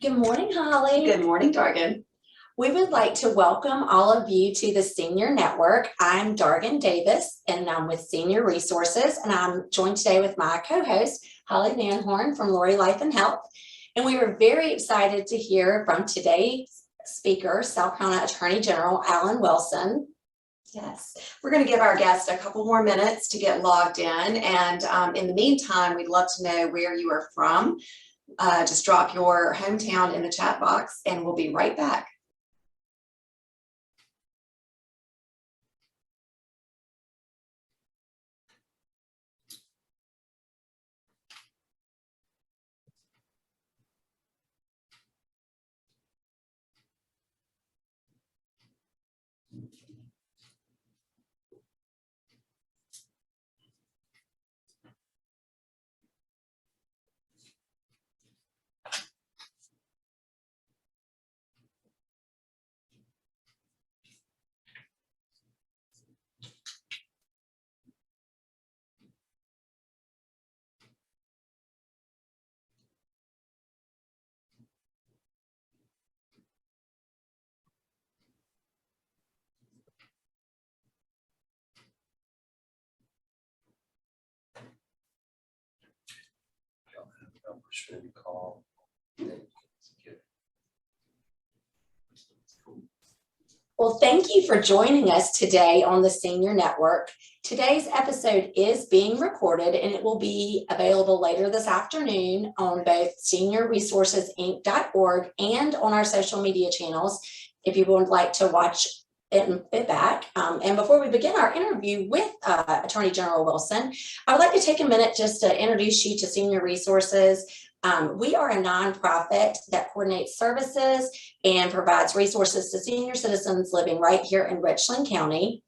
Good morning, Holly. Good morning, Dargan. We would like to welcome all of you to the Senior Network. I'm Dargan Davis, and I'm with Senior Resources, and I'm joined today with my co-host, Holly Van Horn from Lori Life and Health. And we are very excited to hear from today's speaker, South Carolina Attorney General Alan Wilson. Yes, we're going to give our guest a couple more minutes to get logged in. And in the meantime, we'd love to know where you are from. Just drop your hometown in the chat box and we'll be right back. Well, thank you for joining us today on the Senior Network. Today's episode is being recorded and it will be available later this afternoon on both seniorresourcesinc.org and on our social media channels if you would like to watch it back. And before we begin our interview with Attorney General Wilson, I would like to take a minute just to introduce you to Senior Resources. We are a nonprofit that coordinates services and provides resources to senior citizens living right here in Richland County.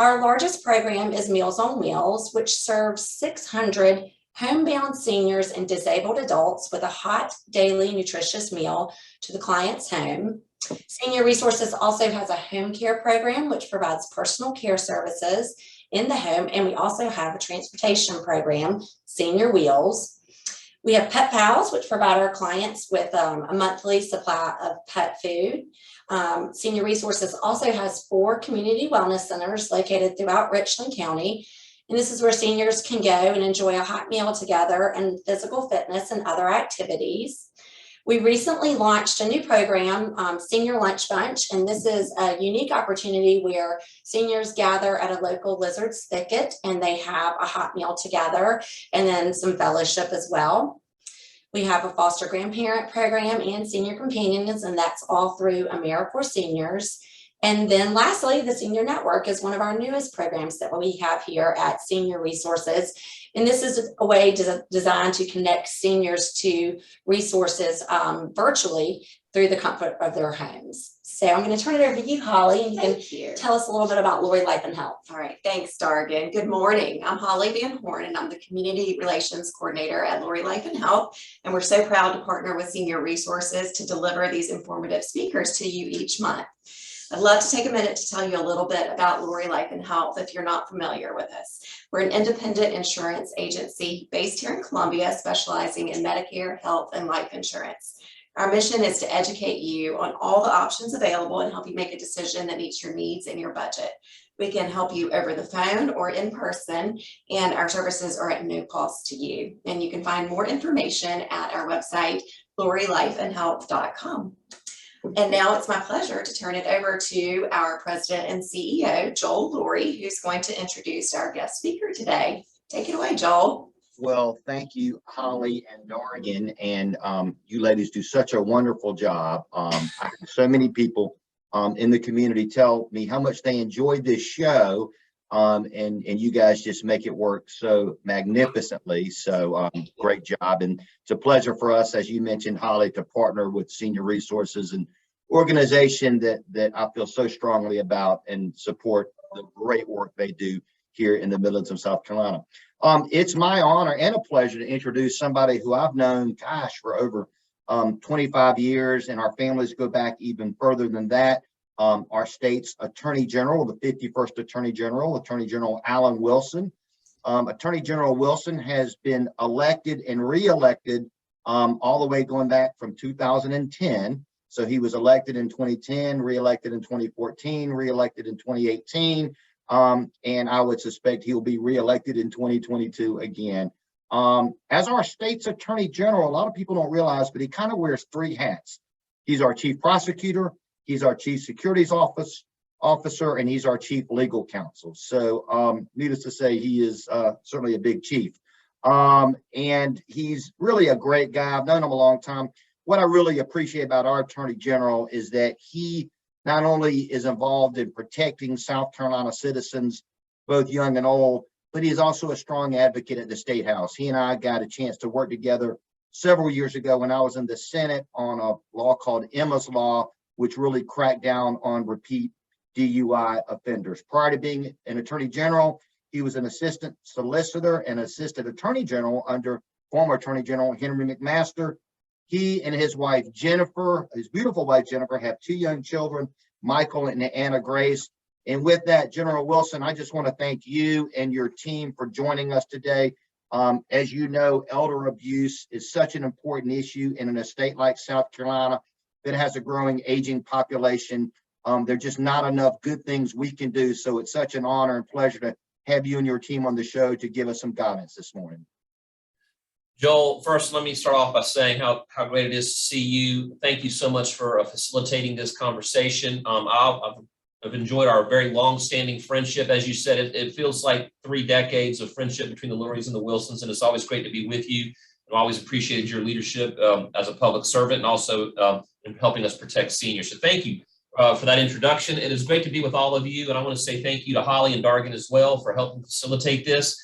Our largest program is Meals on Wheels, which serves 600 homebound seniors and disabled adults with a hot, daily, nutritious meal to the client's home. Senior Resources also has a home care program, which provides personal care services in the home, and we also have a transportation program, Senior Wheels. We have Pet Pals, which provide our clients with a monthly supply of pet food. Senior Resources also has 4 community wellness centers located throughout Richland County. And this is where seniors can go and enjoy a hot meal together and physical fitness and other activities. We recently launched a new program, Senior Lunch Bunch, and this is a unique opportunity where seniors gather at a local Lizard's Thicket and they have a hot meal together and then some fellowship as well. We have a foster grandparent program and senior companions, and that's all through AmeriCorps Seniors. And then lastly, the Senior Network is one of our newest programs that we have here at Senior Resources. And this is a way designed to connect seniors to resources virtually through the comfort of their homes. So I'm going to turn it over to you, Holly, and you can tell us a little bit about Lori Life and Health. All right, thanks, Dargan. Good morning. I'm Holly Van Horn, and I'm the Community Relations Coordinator at Lori Life and Health. And we're so proud to partner with Senior Resources to deliver these informative speakers to you each month. I'd love to take a minute to tell you a little bit about Lori Life and Health if you're not familiar with us. We're an independent insurance agency based here in Columbia, specializing in Medicare, health, and life insurance. Our mission is to educate you on all the options available and help you make a decision that meets your needs and your budget. We can help you over the phone or in person, and our services are at no cost to you. And you can find more information at our website, LoriLifeandHealth.com. And now it's my pleasure to turn it over to our President and CEO, Joel Lurie, who's going to introduce our guest speaker today. Take it away, Joel. Well, thank you, Holly and Dargan, and you ladies do such a wonderful job. I have so many people in the community tell me how much they enjoyed this show, and you guys just make it work so magnificently. So great job, and it's a pleasure for us, as you mentioned, Holly, to partner with Senior Resources, an organization that I feel so strongly about and support the great work they do here in the Midlands of South Carolina. It's my honor and a pleasure to introduce somebody who I've known, gosh, for over 25 years, and our families go back even further than that. Our state's Attorney General, the 51st Attorney General Alan Wilson. Attorney General Wilson has been elected and re-elected all the way going back from 2010. So he was elected in 2010, reelected in 2014, reelected in 2018. And I would suspect he'll be reelected in 2022 again. As our state's attorney general, a lot of people don't realize, but he kind of wears three hats. He's our chief prosecutor, he's our chief securities officer, and he's our chief legal counsel. So needless to say, he is certainly a big chief. And he's really a great guy. I've known him a long time. What I really appreciate about our attorney general is that he not only is involved in protecting South Carolina citizens, both young and old, but he's also a strong advocate at the State House. He and I got a chance to work together several years ago when I was in the Senate on a law called Emma's Law, which really cracked down on repeat DUI offenders. Prior to being an attorney general, he was an assistant solicitor and assistant attorney general under former attorney general Henry McMaster. He and his wife, Jennifer, his beautiful wife, Jennifer, have two young children, Michael and Anna Grace. And with that, General Wilson, I just want to thank you and your team for joining us today. As you know, elder abuse is such an important issue in a state like South Carolina that has a growing aging population. There's just not enough good things we can do. So it's such an honor and pleasure to have you and your team on the show to give us some guidance this morning. Joel, first, let me start off by saying how great it is to see you. Thank you so much for facilitating this conversation. I've enjoyed our very long-standing friendship. As you said, it feels like 3 decades of friendship between the Lurie's and the Wilsons, and it's always great to be with you. I've always appreciated your leadership as a public servant and also in helping us protect seniors. So thank you for that introduction. It is great to be with all of you, and I want to say thank you to Holly and Dargan as well for helping facilitate this.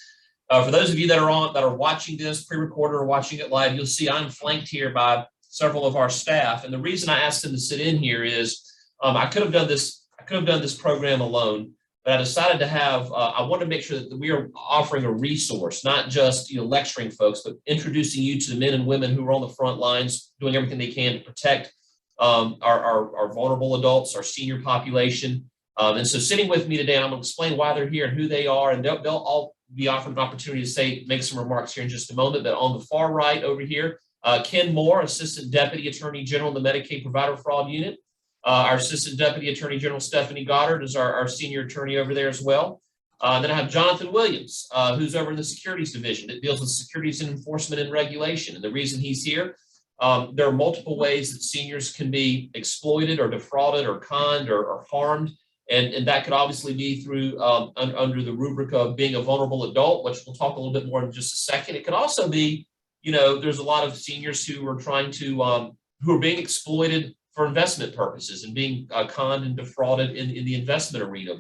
For those of you that are watching this pre-recorded or watching it live, you'll see I'm flanked here by several of our staff, and the reason I asked them to sit in here is I could have done this program alone, but I decided to have. I want to make sure that we are offering a resource, not just lecturing folks, but introducing you to the men and women who are on the front lines, doing everything they can to protect our vulnerable adults, our senior population. And so sitting with me today, I'm going to explain why they're here and who they are, and they'll all be offered an opportunity to make some remarks here in just a moment. But on the far right over here, Ken Moore, Assistant Deputy Attorney General in the Medicaid Provider Fraud Unit. Our Assistant Deputy Attorney General Stephanie Goddard is our senior attorney over there as well. Then I have Jonathan Williams, who's over in the Securities Division that deals with securities and enforcement and regulation. And the reason he's here, there are multiple ways that seniors can be exploited or defrauded or conned or harmed. And that could obviously be through under the rubric of being a vulnerable adult, which we'll talk a little bit more in just a second. It could also be, there's a lot of seniors who are trying to, who are being exploited for investment purposes and being conned and defrauded in the investment arena.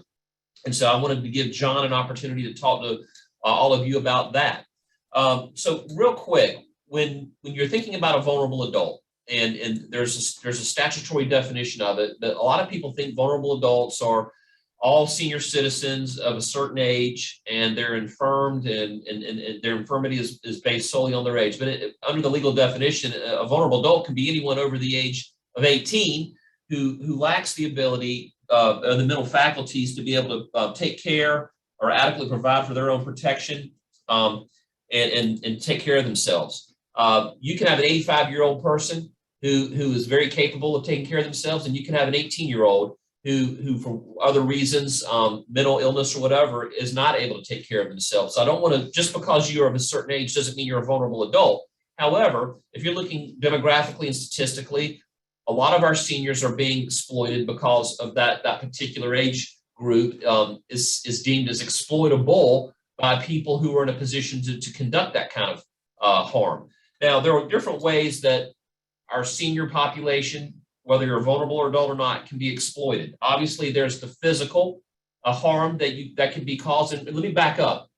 And so I wanted to give John an opportunity to talk to all of you about that. So real quick, when you're thinking about a vulnerable adult, and there's a statutory definition of it, that a lot of people think vulnerable adults are all senior citizens of a certain age, and they're infirmed, and their infirmity is based solely on their age. But under the legal definition, a vulnerable adult can be anyone over the age of 18 who lacks the ability, the mental faculties to be able to take care or adequately provide for their own protection and take care of themselves. You can have an 85-year-old person who is very capable of taking care of themselves, and you can have an 18-year-old who for other reasons, mental illness or whatever, is not able to take care of themselves. So I don't want to, just because you're of a certain age doesn't mean you're a vulnerable adult. However, if you're looking demographically and statistically, a lot of our seniors are being exploited because of that particular age group is deemed as exploitable by people who are in a position to conduct that kind of harm. Now, there are different ways that our senior population, whether you're vulnerable or adult or not, can be exploited. Obviously, there's the physical harm that can be caused. And let me back up.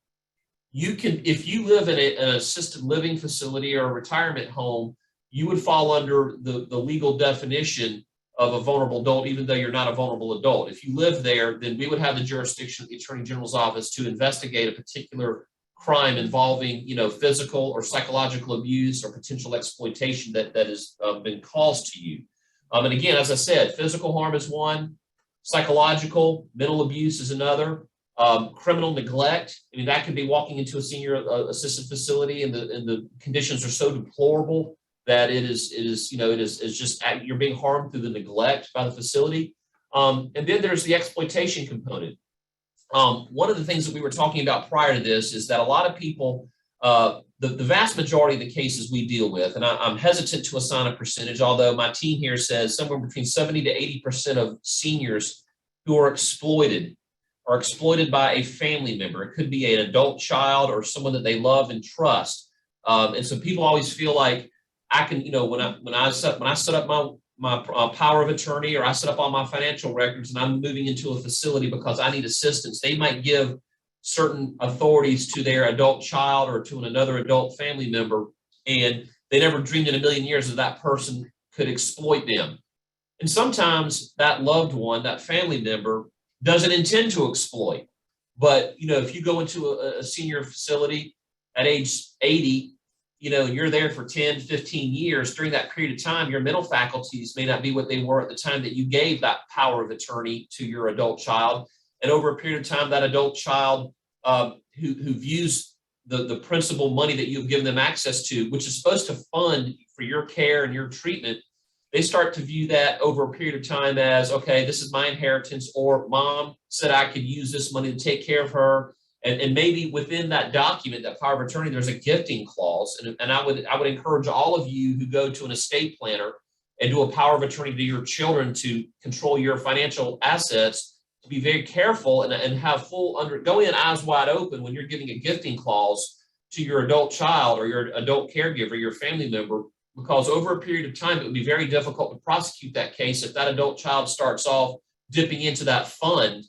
You can, if you live in an assisted living facility or a retirement home, you would fall under the legal definition of a vulnerable adult, even though you're not a vulnerable adult. If you live there, then we would have the jurisdiction of the Attorney General's office to investigate a particular crime involving, physical or psychological abuse or potential exploitation that has been caused to you. And again, as I said, physical harm is one, psychological, mental abuse is another, criminal neglect. I mean, that could be walking into a senior assisted facility and the conditions are so deplorable that it's just you're being harmed through the neglect by the facility. And then there's the exploitation component. One of the things that we were talking about prior to this is that a lot of people, the vast majority of the cases we deal with, and I'm hesitant to assign a percentage, although my team here says somewhere between 70 to 80% of seniors who are exploited by a family member. It could be an adult child or someone that they love and trust. And so people always feel like I can, when I set up my power of attorney, or I set up all my financial records and I'm moving into a facility because I need assistance, they might give certain authorities to their adult child or to another adult family member, and they never dreamed in a million years that that person could exploit them. And sometimes that loved one, that family member, doesn't intend to exploit. But, if you go into a senior facility at age 80, and you're there for 10, 15 years, during that period of time, your mental faculties may not be what they were at the time that you gave that power of attorney to your adult child. And over a period of time, that adult child who views the principal money that you've given them access to, which is supposed to fund for your care and your treatment, they start to view that over a period of time as, okay, this is my inheritance, or mom said I could use this money to take care of her. And maybe within that document, that power of attorney, there's a gifting clause. And I would encourage all of you who go to an estate planner and do a power of attorney to your children to control your financial assets, to be very careful and have go in eyes wide open when you're giving a gifting clause to your adult child or your adult caregiver, your family member, because over a period of time, it would be very difficult to prosecute that case if that adult child starts off dipping into that fund.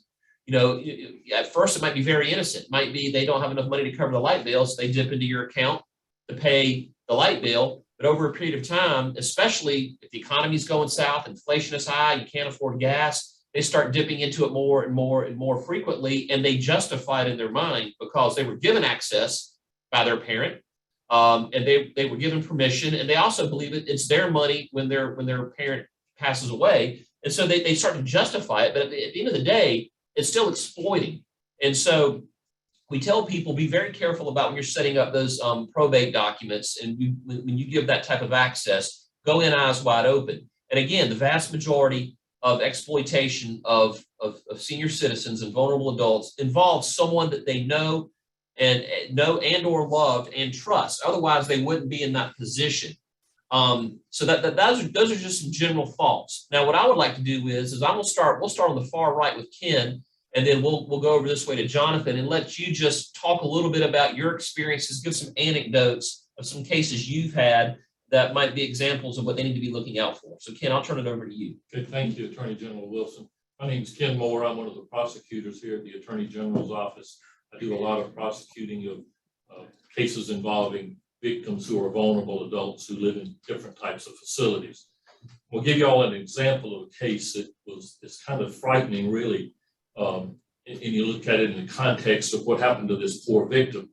At first it might be very innocent. It might be they don't have enough money to cover the light bill, so they dip into your account to pay the light bill. But over a period of time, especially if the economy is going south, inflation is high, you can't afford gas, they start dipping into it more and more and more frequently, and they justify it in their mind because they were given access by their parent, and they were given permission, and they also believe it's their money when their parent passes away, and so they start to justify it. But at the end of the day, it's still exploiting. And so we tell people, be very careful about when you're setting up those probate documents, and when you give that type of access, go in eyes wide open. And again, the vast majority of exploitation of senior citizens and vulnerable adults involves someone that they know and or loved and trust. Otherwise, they wouldn't be in that position. So those are just some general thoughts. Now, what I would like to do is we'll start on the far right with Ken, and then we'll go over this way to Jonathan and let you just talk a little bit about your experiences, give some anecdotes of some cases you've had that might be examples of what they need to be looking out for. So Ken, I'll turn it over to you. Okay, thank you, Attorney General Wilson. My name is Ken Moore. I'm one of the prosecutors here at the Attorney General's office. I do a lot of prosecuting of cases involving victims who are vulnerable adults who live in different types of facilities. We'll give you all an example of a case that it's kind of frightening, really, and you look at it in the context of what happened to this poor victim.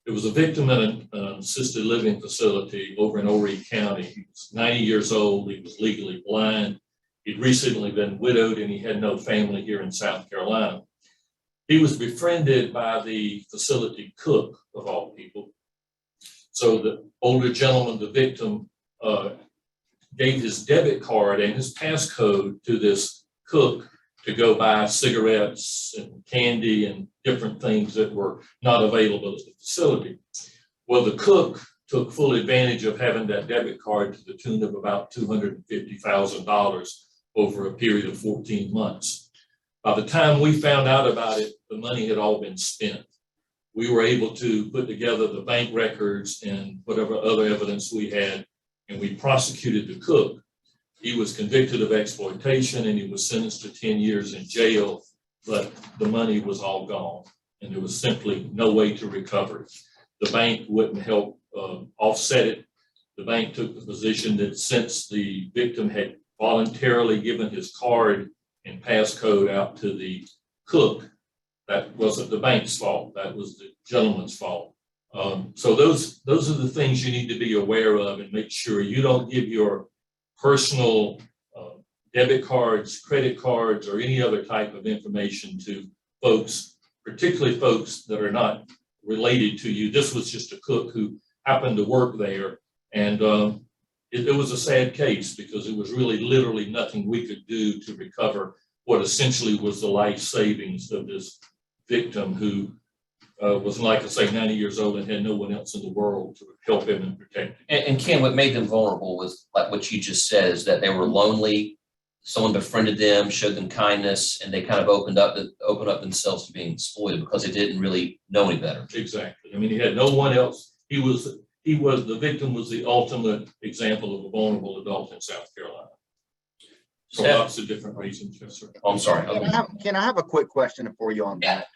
It was a victim in an assisted living facility over in Horry County. He was 90 years old. He was legally blind. He'd recently been widowed, and he had no family here in South Carolina. He was befriended by the facility cook, of all people. So the older gentleman, the victim, gave his debit card and his passcode to this cook to go buy cigarettes and candy and different things that were not available at the facility. Well, the cook took full advantage of having that debit card to the tune of about $250,000 over a period of 14 months. By the time we found out about it, the money had all been spent. We were able to put together the bank records and whatever other evidence we had, and we prosecuted the cook. He was convicted of exploitation and he was sentenced to 10 years in jail, but the money was all gone and there was simply no way to recover it. The bank wouldn't help offset it. The bank took the position that since the victim had voluntarily given his card and passcode out to the cook, that wasn't the bank's fault. That was the gentleman's fault. So those are the things you need to be aware of and make sure you don't give your personal debit cards, credit cards, or any other type of information to folks, particularly folks that are not related to you. This was just a cook who happened to work there. And it was a sad case because it was really literally nothing we could do to recover what essentially was the life savings of this victim who was, like I say, 90 years old and had no one else in the world to help him and protect him. And Ken, what made them vulnerable was like what you just said, is that they were lonely. Someone befriended them, showed them kindness, and they kind of opened up themselves to being exploited because they didn't really know any better. Exactly. I mean, he had no one else. The victim was the ultimate example of a vulnerable adult in South Carolina. For lots of different reasons. Yes, sir. Oh, I'm sorry. Can I have a quick question for you on that?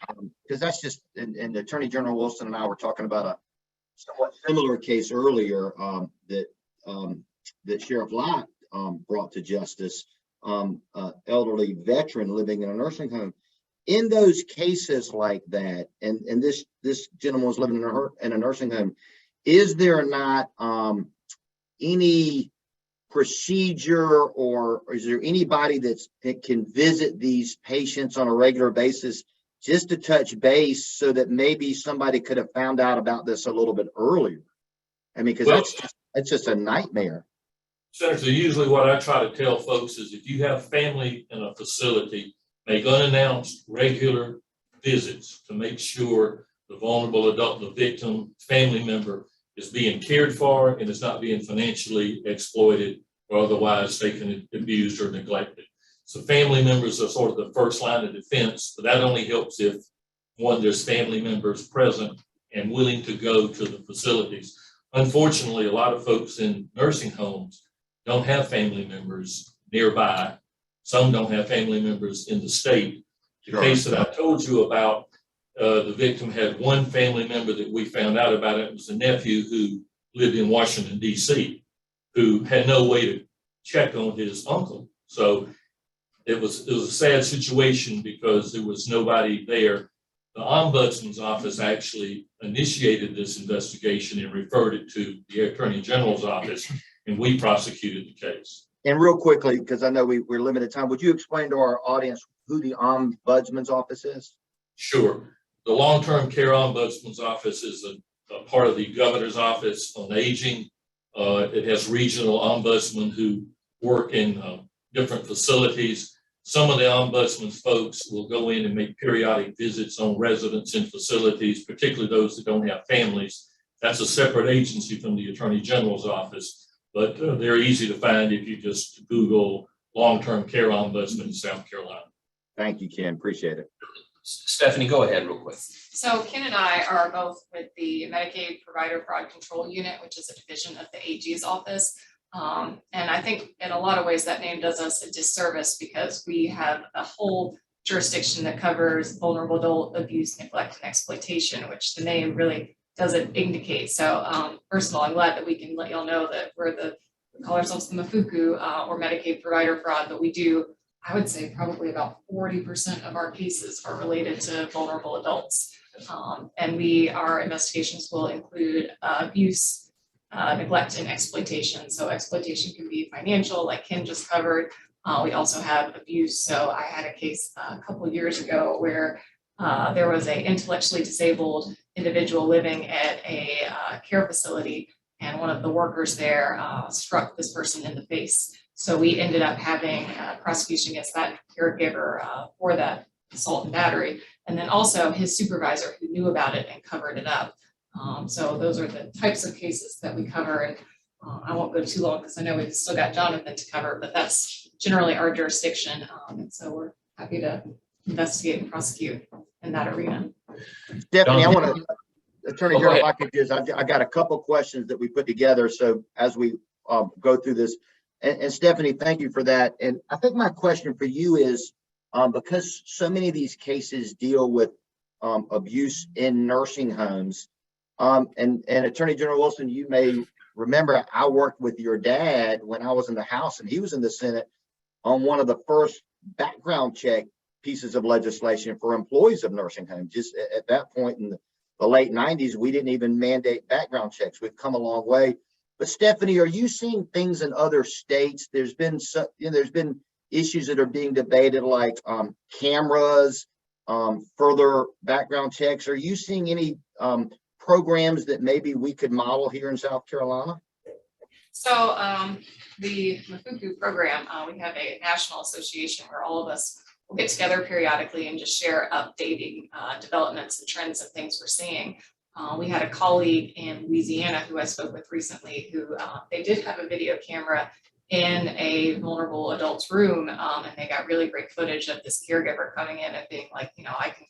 Because that's just, and Attorney General Wilson and I were talking about a somewhat similar case earlier that Sheriff Lott brought to justice, elderly veteran living in a nursing home. In those cases like that, and this gentleman was living in a nursing home, is there not any procedure, or is there anybody that can visit these patients on a regular basis just to touch base so that maybe somebody could have found out about this a little bit earlier? I mean, because that's just a nightmare. Senator, usually what I try to tell folks is if you have family in a facility, make unannounced regular visits to make sure the vulnerable adult, the victim, family member is being cared for and is not being financially exploited or otherwise taken, abused, or neglected. So family members are sort of the first line of defense, but that only helps if, one, there's family members present and willing to go to the facilities. Unfortunately, a lot of folks in nursing homes don't have family members nearby. Some don't have family members in the state. The case that I told you about, the victim had one family member that we found out about. It was a nephew who lived in Washington, D.C., who had no way to check on his uncle. So it was a sad situation because there was nobody there. The Ombudsman's office actually initiated this investigation and referred it to the Attorney General's office, and we prosecuted the case. And real quickly, because I know we're limited time, would you explain to our audience who the Ombudsman's office is? Sure. The Long-Term Care Ombudsman's office is a part of the Governor's Office on Aging. It has regional ombudsmen who work in different facilities. Some of the ombudsman's folks will go in and make periodic visits on residents in facilities, particularly those that don't have families. That's a separate agency from the Attorney General's office, but they're easy to find if you just Google Long-Term Care Ombudsman in South Carolina. Thank you, Ken. Appreciate it. Stephanie, go ahead real quick. So Ken and I are both with the Medicaid Provider Fraud Control Unit, which is a division of the AG's office. And I think in a lot of ways that name does us a disservice because we have a whole jurisdiction that covers vulnerable adult abuse, neglect, and exploitation, which the name really doesn't indicate. So first of all, I'm glad that we can let y'all know that we call ourselves the MAFUCU or Medicaid Provider Fraud, but we do, I would say probably about 40% of our cases are related to vulnerable adults. And our investigations will include abuse, neglect, and exploitation. So exploitation can be financial, like Ken just covered. We also have abuse. So I had a case a couple of years ago where there was an intellectually disabled individual living at a care facility, and one of the workers there struck this person in the face. So we ended up having prosecution against that caregiver for that assault and battery, and then also his supervisor who knew about it and covered it up. So those are the types of cases that we cover, and I won't go too long because I know we've still got Jonathan to cover, but that's generally our jurisdiction, and so we're happy to investigate and prosecute in that arena. Stephanie, I want to, Attorney General, if I could just, I got a couple questions that we put together. So as we go through this, and Stephanie, thank you for that. And I think my question for you is, because so many of these cases deal with abuse in nursing homes, and Attorney General Wilson, you may remember I worked with your dad when I was in the House and he was in the Senate on one of the first background check pieces of legislation for employees of nursing homes. Just at that point in the late 90s, we didn't even mandate background checks. We've come a long way. But Stephanie, are you seeing things in other states? There's been issues that are being debated, like cameras, further background checks. Are you seeing any programs that maybe we could model here in South Carolina? So the Mafuku program, we have a national association where all of us will get together periodically and just share updating developments and trends and things we're seeing. We had a colleague in Louisiana who I spoke with recently who they did have a video camera in a vulnerable adult's room, and they got really great footage of this caregiver coming in and being like, I can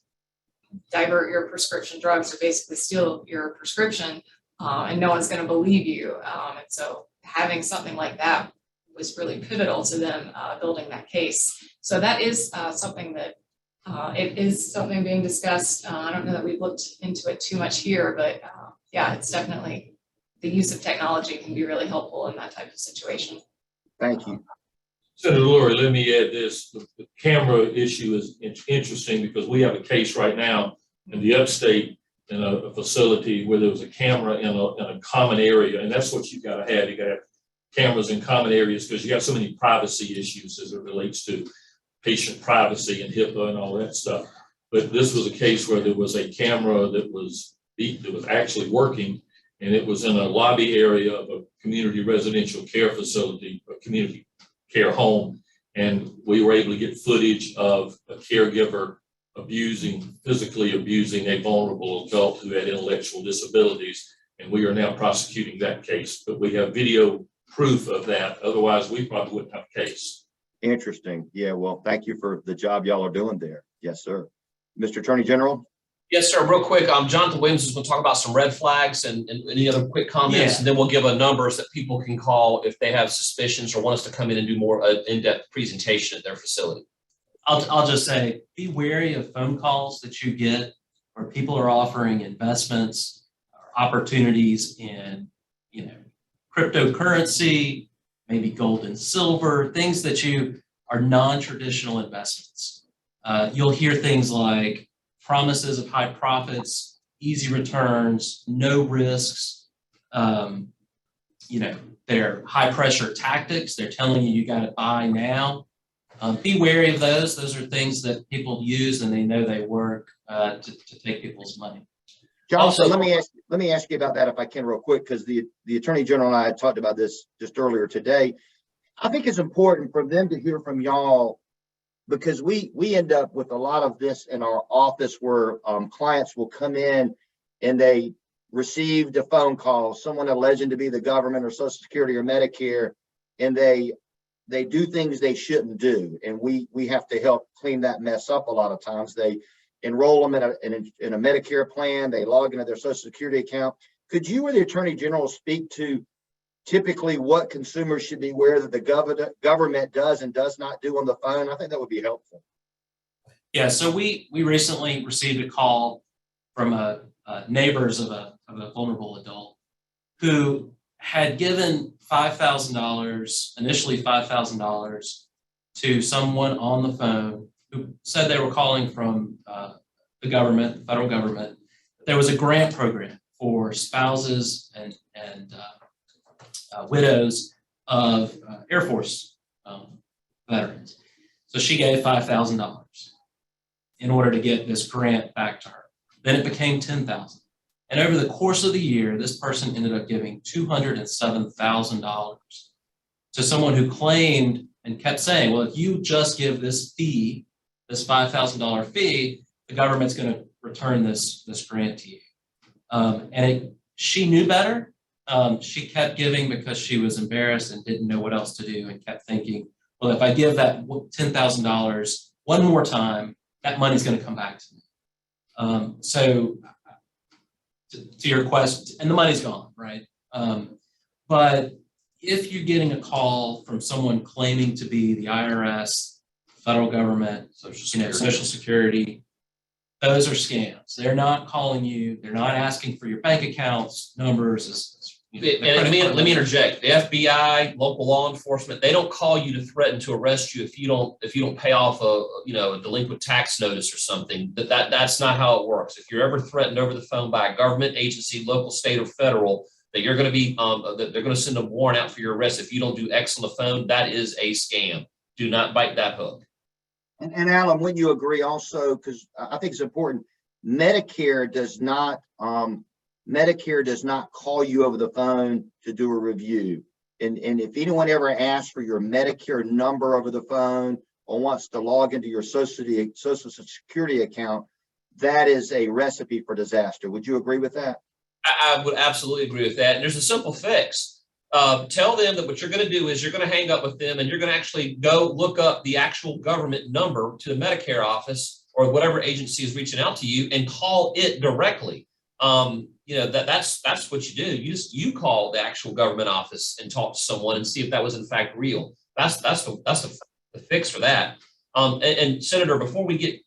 divert your prescription drugs or basically steal your prescription, and no one's going to believe you. And so having something like that was really pivotal to them building that case. So that is something that it is something being discussed. I don't know that we've looked into it too much here, but yeah, it's definitely the use of technology can be really helpful in that type of situation. Thank you. Senator Lurie, let me add this. The camera issue is interesting because we have a case right now in the upstate in a facility where there was a camera in a common area, and that's what you gotta have. You gotta have cameras in common areas because you have so many privacy issues as it relates to patient privacy and HIPAA and all that stuff. But this was a case where there was a camera that was actually working, and it was in a lobby area of a community residential care facility, a community care home. And we were able to get footage of a caregiver physically abusing a vulnerable adult who had intellectual disabilities. And we are now prosecuting that case, but we have video proof of that. Otherwise, we probably wouldn't have a case. Interesting. Yeah, well, thank you for the job y'all are doing there. Yes, sir. Mr. Attorney General? Yes, sir. Real quick, Jonathan Williams is going to talk about some red flags and any other quick comments, and then we'll give a numbers that people can call if they have suspicions or want us to come in and do more in-depth presentation at their facility. I'll just say, be wary of phone calls that you get where people are offering investments or opportunities in, cryptocurrency, maybe gold and silver, things that are non-traditional investments. You'll hear things like promises of high profits, easy returns, no risks. They're high pressure tactics. They're telling you got to buy now. Be wary of those. Those are things that people use and they know they work to take people's money. Jonathan, let me ask you about that if I can real quick, because the Attorney General and I had talked about this just earlier today. I think it's important for them to hear from y'all because we end up with a lot of this in our office where clients will come in and they received a phone call, someone alleging to be the government or Social Security or Medicare, and they do things they shouldn't do. And we have to help clean that mess up a lot of times. They enroll them in a Medicare plan, they log into their Social Security account. Could you or the Attorney General speak to typically what consumers should be aware that the government does and does not do on the phone? I think that would be helpful. Yeah, so we recently received a call from neighbors of a vulnerable adult who had given initially $5,000 to someone on the phone who said they were calling from the government, federal government. There was a grant program for spouses and widows of Air Force veterans. So she gave $5,000 in order to get this grant back to her. Then it became $10,000. And over the course of the year, this person ended up giving $207,000 to someone who claimed and kept saying, well, if you just give this fee, this $5,000 fee, the government's going to return this grant to you. She knew better. She kept giving because she was embarrassed and didn't know what else to do and kept thinking, well, if I give that $10,000 one more time, that money's going to come back to me. So to your question, and the money's gone, right? But if you're getting a call from someone claiming to be the IRS, federal government, Social Security, those are scams. They're not calling you. They're not asking for your bank accounts, numbers. Let me interject. The FBI, local law enforcement, they don't call you to threaten to arrest you if you don't pay off a delinquent tax notice or something. That's not how it works. If you're ever threatened over the phone by a government agency, local, state, or federal, that you're going to be that they're going to send a warrant out for your arrest if you don't do X on the phone, that is a scam. Do not bite that hook. And Alan, wouldn't you agree also, because I think it's important, Medicare does not call you over the phone to do a review. And if anyone ever asks for your Medicare number over the phone or wants to log into your Social Security account, that is a recipe for disaster. Would you agree with that? I would absolutely agree with that. And there's a simple fix. Tell them that what you're going to do is you're going to hang up with them and you're going to actually go look up the actual government number to the Medicare office or whatever agency is reaching out to you and call it directly. That's what you do. You call the actual government office and talk to someone and see if that was in fact real. That's the fix for that. And Senator, before we get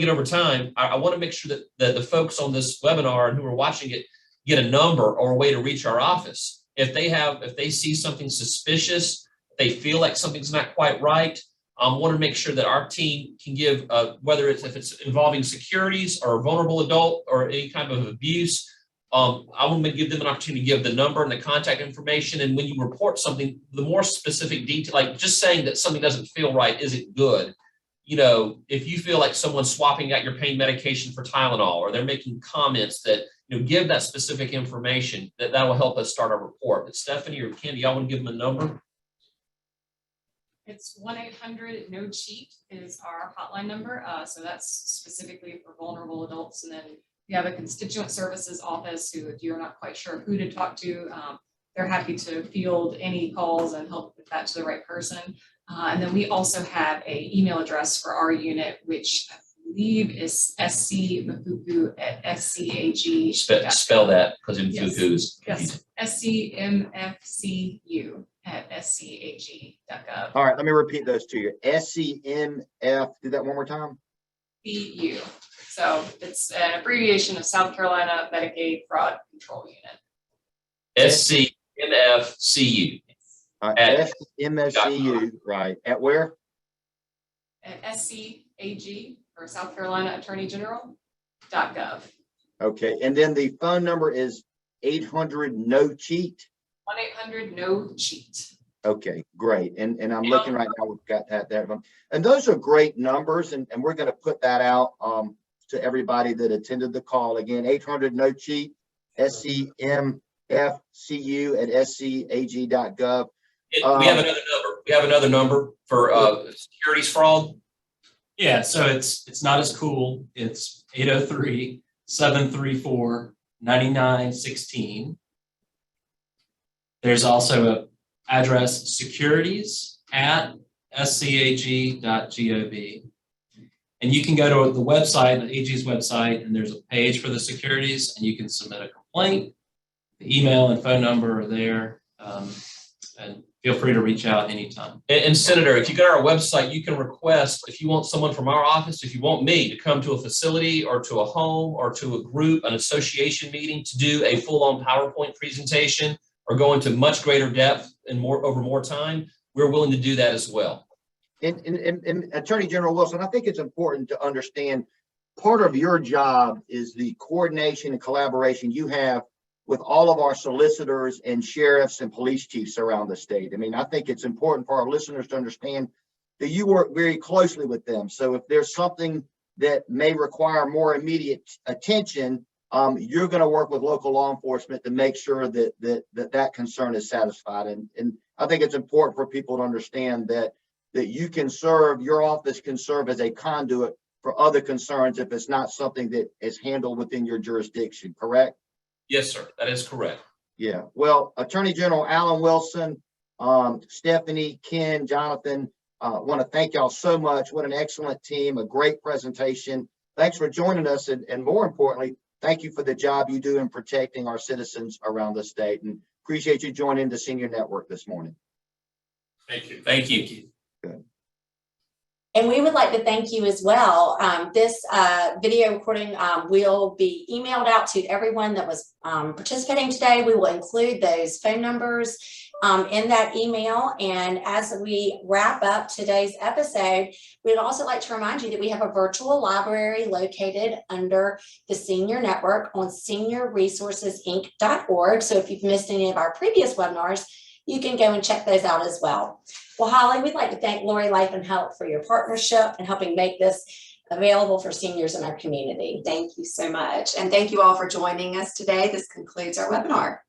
over time, I want to make sure that the folks on this webinar and who are watching it get a number or a way to reach our office. If they see something suspicious, they feel like something's not quite right, want to make sure that our team can give, whether if it's involving securities or a vulnerable adult or any kind of abuse, I want to give them an opportunity to give the number and the contact information. And when you report something, the more specific detail, like just saying that something doesn't feel right isn't good. If you feel like someone's swapping out your pain medication for Tylenol, or they're making comments that, give that specific information, that will help us start our report. But Stephanie or Ken, do y'all want to give them a number? It's 1-800-NO-CHEAT is our hotline number. So that's specifically for vulnerable adults. And then we have a constituent services office who, if you're not quite sure who to talk to, they're happy to field any calls and help with that to the right person. And then we also have an email address for our unit, which I believe is scmfuku@scag. Spell that, because Mfuku is Yes, scmfcu@scag.gov. All right, let me repeat those to you. SCMF, do that one more time. CU. So it's an abbreviation of South Carolina Medicaid Fraud Control Unit. SCMFCU. SMSCU, right. At where? At SCAG, or South Carolina Attorney General.gov. Okay, and then the phone number is 800-NO-CHEAT. 1-800-NO-CHEAT. Okay, great. And I'm looking right now, we've got that there. And those are great numbers, and we're going to put that out to everybody that attended the call. Again, 800-NO-CHEAT, SCMFCU@scag.gov. We have another number. We have another number for securities fraud. Yeah, so it's not as cool. It's 803-734-9916. There's also a address securities@scag.gov. And you can go to the website, the AG's website, and there's a page for the securities, and you can submit a complaint. The email and phone number are there. And feel free to reach out anytime. And Senator, if you go to our website, you can request, if you want someone from our office, if you want me to come to a facility or to a home or to a group, an association meeting, to do a full-on PowerPoint presentation or go into much greater depth and over more time, we're willing to do that as well. And Attorney General Wilson, I think it's important to understand part of your job is the coordination and collaboration you have with all of our solicitors and sheriffs and police chiefs around the state. I mean, I think it's important for our listeners to understand that you work very closely with them. So if there's something that may require more immediate attention, you're going to work with local law enforcement to make sure that concern is satisfied. And I think it's important for people to understand that you can serve, your office can serve as a conduit for other concerns if it's not something that is handled within your jurisdiction, correct? Yes, sir. That is correct. Yeah. Well, Attorney General Alan Wilson, Stephanie, Ken, Jonathan, want to thank y'all so much. What an excellent team, a great presentation. Thanks for joining us. And more importantly, thank you for the job you do in protecting our citizens around the state, and appreciate you joining the Senior Network this morning. Thank you. Thank you. Good. And we would like to thank you as well. This video recording will be emailed out to everyone that was participating today. We will include those phone numbers in that email. And as we wrap up today's episode, we'd also like to remind you that we have a virtual library located under the Senior Network on seniorresourcesinc.org. So if you've missed any of our previous webinars, you can go and check those out as well. Well, Holly, we'd like to thank Lori Life and Health for your partnership and helping make this available for seniors in our community. Thank you so much. And thank you all for joining us today. This concludes our webinar.